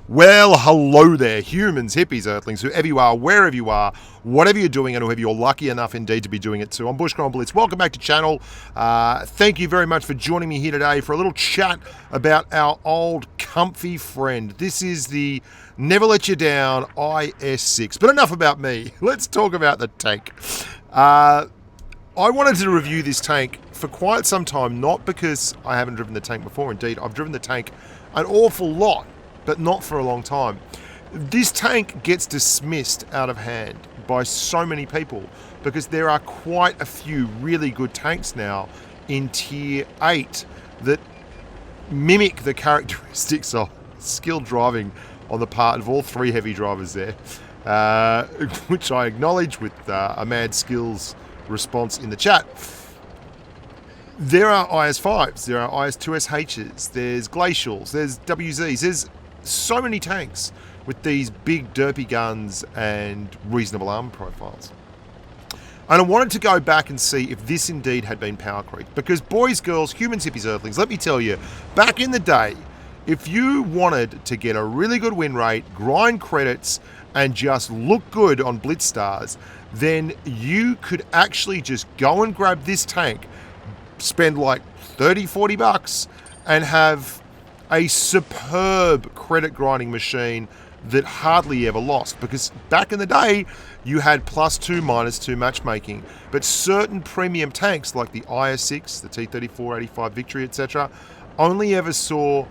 Well, hello there, humans, hippies, earthlings, whoever you are, wherever you are, whatever you're doing, and whoever you're lucky enough indeed to be doing it to. I'm Bushka on Blitz. Welcome back to channel. Thank you very much for joining me here today for a little chat about our old comfy friend. This is the Never Let You Down IS-6. But enough about me. Let's talk about the tank. I wanted to review this tank for quite some time, not because I haven't driven the tank before. Indeed, I've driven the tank an awful lot, but not for a long time. This tank gets dismissed out of hand by so many people because there are quite a few really good tanks now in Tier 8 that mimic the characteristics of skilled driving on the part of all three heavy drivers there, which I acknowledge with a mad skills response in the chat. There are IS-5s, there are IS-2SHs, there's Glacials, there's WZs, there's so many tanks with these big derpy guns and reasonable armor profiles. And I wanted to go back and see if this indeed had been power creep. Because boys, girls, humans, hippies, earthlings, let me tell you, back in the day, if you wanted to get a really good win rate, grind credits, and just look good on Blitz stars, then you could actually just go and grab this tank, spend like 30, 40 bucks, and have a superb credit grinding machine that hardly ever lost, because back in the day you had +2, -2 matchmaking, but certain premium tanks like the IS-6, the T-34, 85 Victory, etc. only ever saw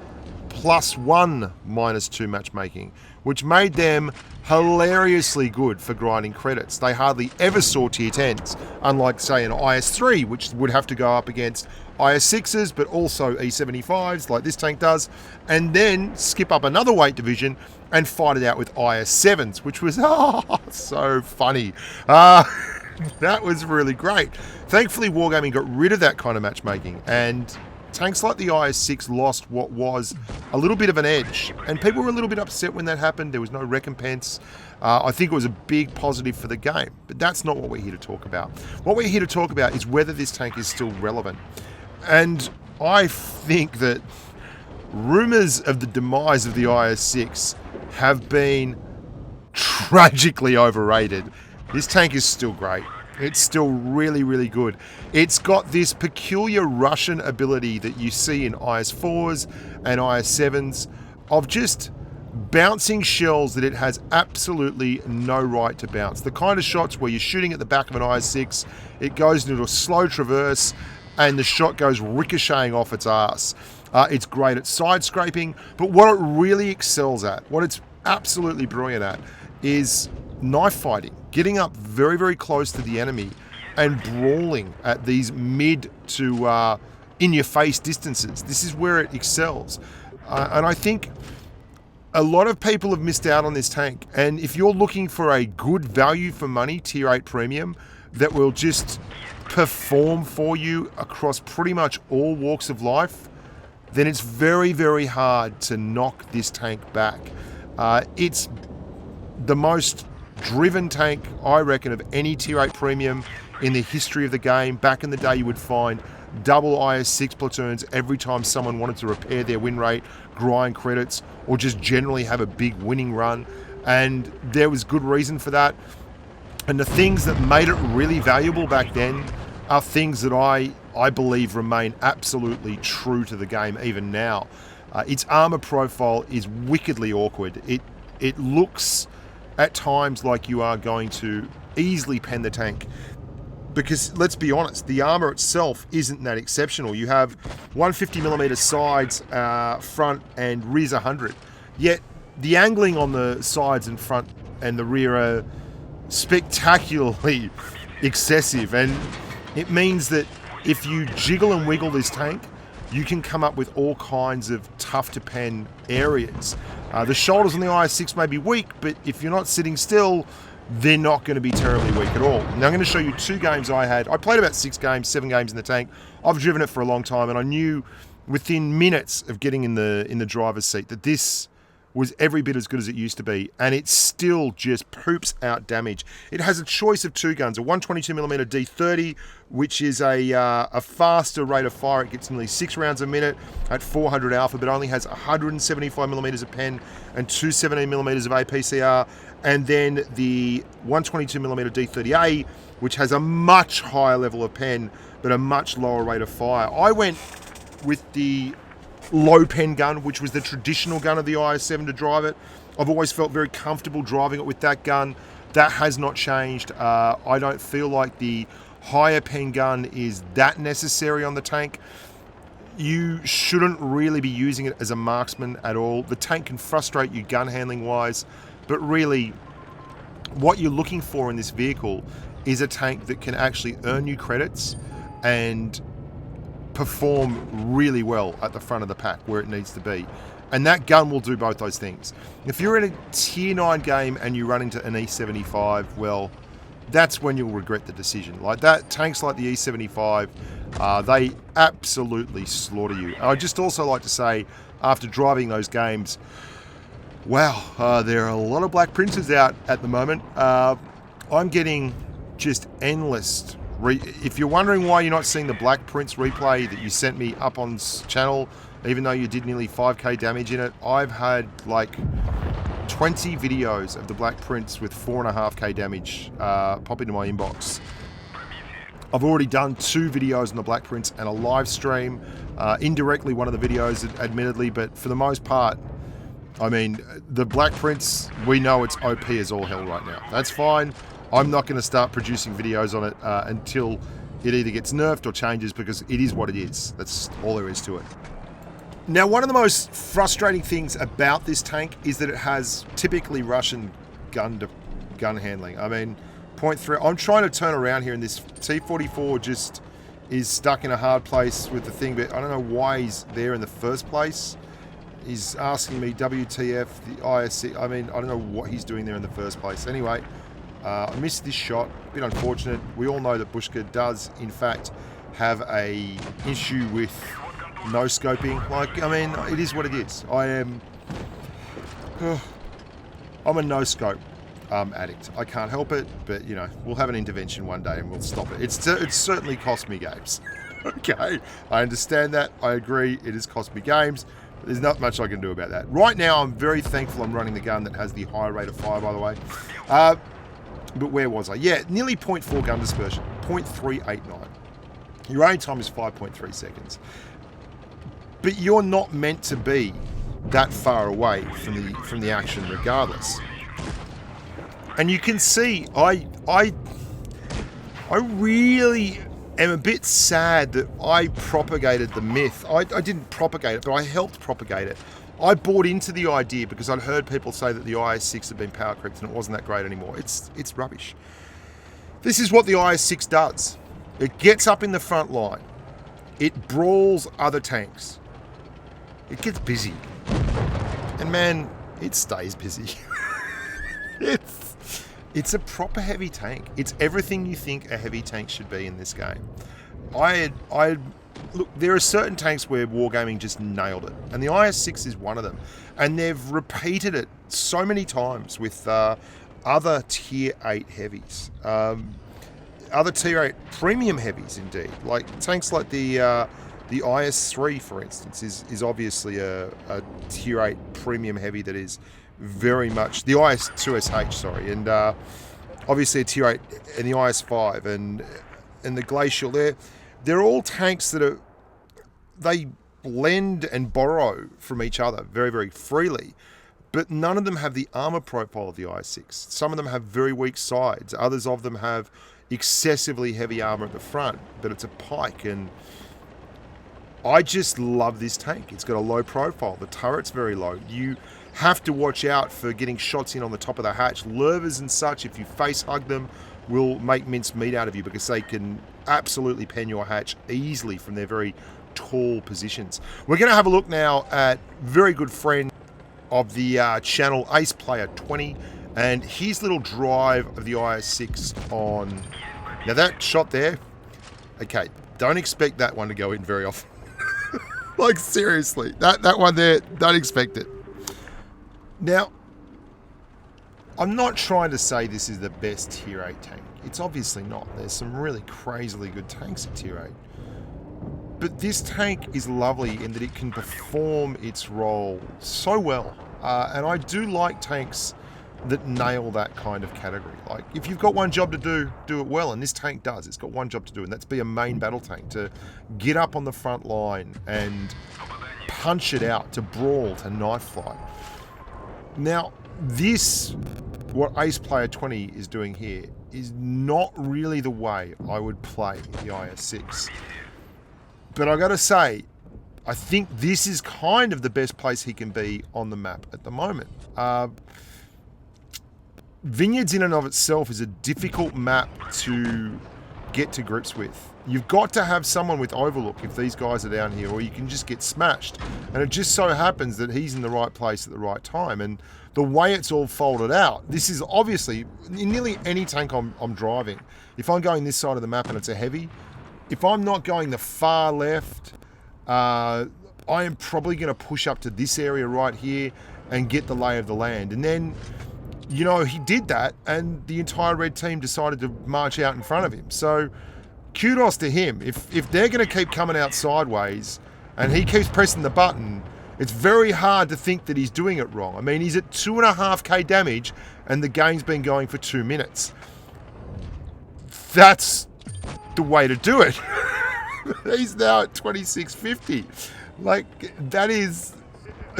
+1, -2 matchmaking, which made them hilariously good for grinding credits. They hardly ever saw tier 10s, unlike say an IS-3, which would have to go up against IS-6s, but also E-75s like this tank does, and then skip up another weight division and fight it out with IS-7s, which was so funny. That was really great. Thankfully, Wargaming got rid of that kind of matchmaking, and tanks like the IS-6 lost what was a little bit of an edge, and people were a little bit upset when that happened. There was no recompense. I think it was a big positive for the game, but that's not what we're here to talk about. What we're here to talk about is whether this tank is still relevant. And I think that rumors of the demise of the IS-6 have been tragically overrated. This tank is still great. It's still really, really good. It's got this peculiar Russian ability that you see in IS-4s and IS-7s of just bouncing shells that it has absolutely no right to bounce. The kind of shots where you're shooting at the back of an IS-6, it goes into a slow traverse, and the shot goes ricocheting off its ass. It's great at side scraping, but what it really excels at, what it's absolutely brilliant at, is knife fighting, getting up very, very close to the enemy and brawling at these mid to in-your-face distances. This is where it excels. And I think a lot of people have missed out on this tank. And if you're looking for a good value for money, Tier 8 Premium, that will just perform for you across pretty much all walks of life, then it's very, very hard to knock this tank back. It's the most driven tank, I reckon, of any Tier 8 Premium in the history of the game. Back in the day, you would find double IS-6 platoons every time someone wanted to repair their win rate, grind credits, or just generally have a big winning run. And there was good reason for that. And the things that made it really valuable back then are things that I believe remain absolutely true to the game even now. Its armor profile is wickedly awkward. It looks at times like you are going to easily pen the tank, because let's be honest, the armor itself isn't that exceptional. You have 150mm sides, front and rear's 100, yet the angling on the sides and front and the rear are spectacularly excessive, and it means that if you jiggle and wiggle this tank, you can come up with all kinds of tough to pen areas. The shoulders on the IS-6 may be weak, but if you're not sitting still, they're not going to be terribly weak at all. Now I'm going to show you two games I had. I played about 6 games, 7 games in the tank. I've driven it for a long time, and I knew within minutes of getting in the driver's seat that this was every bit as good as it used to be, and it still just poops out damage. It has a choice of two guns, a 122mm D30, which is a faster rate of fire. It gets nearly 6 rounds a minute at 400 alpha, but only has 175mm of pen and 217mm of APCR, and then the 122mm D30A, which has a much higher level of pen, but a much lower rate of fire. I went with the low pen gun, which was the traditional gun of the IS-7 to drive it. I've always felt very comfortable driving it with that gun. That has not changed. I don't feel like the higher pen gun is that necessary on the tank. You shouldn't really be using it as a marksman at all. The tank can frustrate you gun handling wise, but really what you're looking for in this vehicle is a tank that can actually earn you credits and perform really well at the front of the pack where it needs to be. And that gun will do both those things. If you're in a tier 9 game and you run into an E75, well, that's when you'll regret the decision. Like that, tanks like the E75, they absolutely slaughter you. I'd just also like to say, after driving those games, wow, there are a lot of Black Princes out at the moment. I'm getting just endless. If you're wondering why you're not seeing the Black Prince replay that you sent me up on channel, even though you did nearly 5k damage in it, I've had like 20 videos of the Black Prince with 4.5k damage pop into my inbox. I've already done 2 videos on the Black Prince and a live stream, indirectly one of the videos admittedly, but for the most part, I mean, the Black Prince, we know it's OP as all hell right now. That's fine. I'm not going to start producing videos on it until it either gets nerfed or changes, because it is what it is. That's all there is to it. Now, one of the most frustrating things about this tank is that it has typically Russian gun handling. I mean, 0.3. I'm trying to turn around here, and this T-44 just is stuck in a hard place with the thing, but I don't know why he's there in the first place. He's asking me WTF, the IS-6. I mean, I don't know what he's doing there in the first place. Anyway, I missed this shot. A bit unfortunate. We all know that Bushka does, in fact, have a issue with no-scoping. Like, I mean, it is what it is. I'm a no-scope addict. I can't help it, but, you know, we'll have an intervention one day and we'll stop it. It's certainly cost me games. Okay, I understand that. I agree. It has cost me games. There's not much I can do about that. Right now, I'm very thankful I'm running the gun that has the higher rate of fire, by the way. But where was I? Yeah, nearly 0.4 gun dispersion, 0.389. Your aim time is 5.3 seconds. But you're not meant to be that far away from the action regardless. And you can see, I really am a bit sad that I propagated the myth. I didn't propagate it, but I helped propagate it. I bought into the idea because I'd heard people say that the IS-6 had been power creeped and it wasn't that great anymore. It's rubbish. This is what the IS-6 does. It gets up in the front line. It brawls other tanks. It gets busy. And man, it stays busy. It's a proper heavy tank. It's everything you think a heavy tank should be in this game. Look, there are certain tanks where Wargaming just nailed it, and the IS-6 is one of them. And they've repeated it so many times with other Tier 8 heavies. Other Tier 8 premium heavies, indeed. Like tanks like the IS-3, for instance, is obviously a Tier 8 premium heavy that is very much... The IS-2SH, sorry, and obviously a Tier 8, and the IS-5, and the Glacial. They're all tanks that they blend and borrow from each other very, very freely, but none of them have the armor profile of the IS-6. Some of them have very weak sides. Others of them have excessively heavy armor at the front, but it's a pike, and I just love this tank. It's got a low profile. The turret's very low. You have to watch out for getting shots in on the top of the hatch. Lurvers and such, if you face hug them, will make minced meat out of you because they can absolutely pen your hatch easily from their very tall positions. We're going to have a look now at very good friend of the channel, Ace Player 20, and his little drive of the IS-6 on... Now that shot there, okay, don't expect that one to go in very often. Like seriously, that one there, don't expect it. Now, I'm not trying to say this is the best Tier 8 tank. It's obviously not. There's some really crazily good tanks at Tier 8. But this tank is lovely in that it can perform its role so well. And I do like tanks that nail that kind of category. Like, if you've got one job to do it well, and this tank does. It's got one job to do, and that's be a main battle tank, to get up on the front line and punch it out, to brawl, to knife fly. Now, this, what Ace Player 20 is doing here, is not really the way I would play the IS-6. But I gotta say, I think this is kind of the best place he can be on the map at the moment. Vineyards in and of itself is a difficult map to get to grips with. You've got to have someone with Overlook if these guys are down here, or you can just get smashed. And it just so happens that he's in the right place at the right time. And the way it's all folded out, this is obviously, in nearly any tank I'm driving, if I'm going this side of the map and it's a heavy, if I'm not going the far left, I am probably going to push up to this area right here and get the lay of the land. And then, you know, he did that, and the entire red team decided to march out in front of him. So kudos to him. If they're going to keep coming out sideways and he keeps pressing the button, it's very hard to think that he's doing it wrong. I mean, he's at 2.5k damage and the game's been going for 2 minutes. That's the way to do it. He's now at 2650. Like, that is...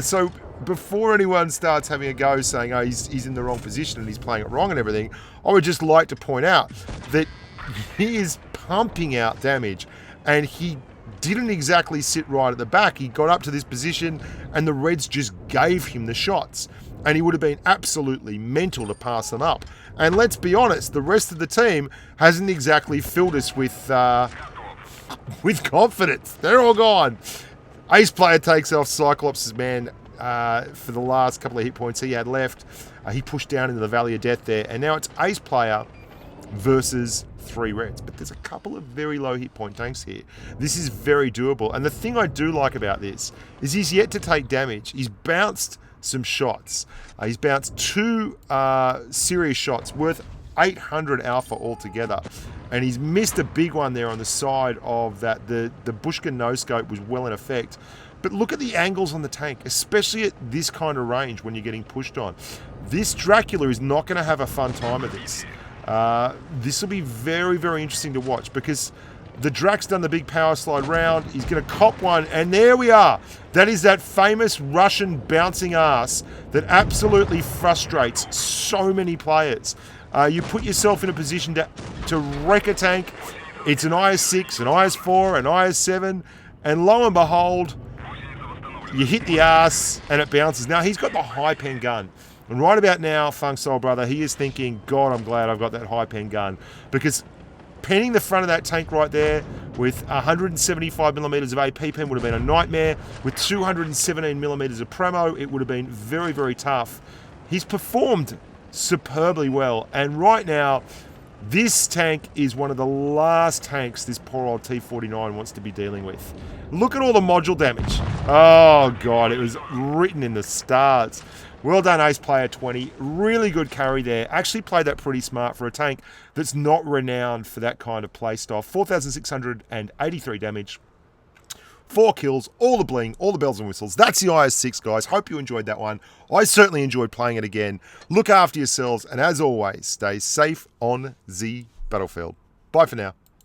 So before anyone starts having a go saying, oh, he's in the wrong position and he's playing it wrong and everything, I would just like to point out that he is pumping out damage, and he didn't exactly sit right at the back. He got up to this position and the Reds just gave him the shots, and he would have been absolutely mental to pass them up. And let's be honest, the rest of the team hasn't exactly filled us with confidence. They're all gone. Ace Player takes off Cyclops' man for the last couple of hit points he had left. He pushed down into the Valley of Death there, and now it's Ace Player versus 3 Reds. But there's a couple of very low hit point tanks here. This is very doable, and the thing I do like about this is he's yet to take damage. He's bounced some shots. He's bounced 2 serious shots worth 800 alpha altogether, and he's missed a big one there on the side of that. The Bushka no-scope was well in effect. But look at the angles on the tank, especially at this kind of range when you're getting pushed on. This Dracula is not going to have a fun time of this. This will be very, very interesting to watch, because the Drac's done the big power slide round. He's going to cop one, and there we are. That is that famous Russian bouncing ass that absolutely frustrates so many players. You put yourself in a position to wreck a tank. It's an IS-6, an IS-4, an IS-7, and lo and behold, you hit the ass and it bounces. Now, he's got the high pen gun. And right about now, Funk Soul Brother, he is thinking, God, I'm glad I've got that high pen gun. Because penning the front of that tank right there with 175mm of AP pen would have been a nightmare. With 217mm of Premo, it would have been very, very tough. He's performed superbly well. And right now, this tank is one of the last tanks this poor old T-49 wants to be dealing with. Look at all the module damage. Oh, God, it was written in the stars. Well done, Ace Player 20. Really good carry there. Actually played that pretty smart for a tank that's not renowned for that kind of play style. 4,683 damage. 4 kills, all the bling, all the bells and whistles. That's the IS-6, guys. Hope you enjoyed that one. I certainly enjoyed playing it again. Look after yourselves, and as always, stay safe on the battlefield. Bye for now.